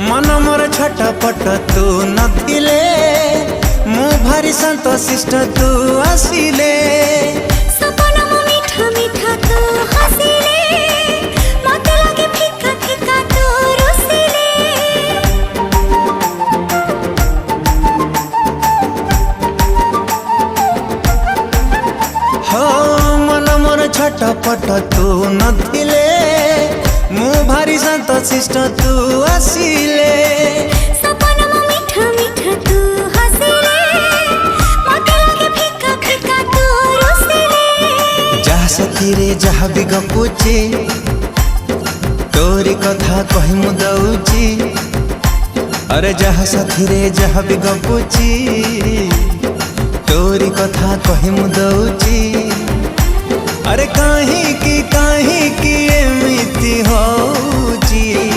मन मोर छटपट तू नथिले मु भारी शांत शिष्ट तू आसिले सपन मो मीठा मीठा तू हसिले मते लागे फिका फिका तू रुसिले हो मन मोर छटपट तू नथिले मु भारी शांत शिष्ट तू आसिले सपन मो मीठा मीठा तू हसिले मते लागे फिका फिका तू रुसिले जहा सखी रे जहा भी गपुची तोरी कथा कहि मु दउची अरे जहा सखी रे जहा भी गपुची तोरी कथा कहि मु दउची अरे काहे की एमिति होची।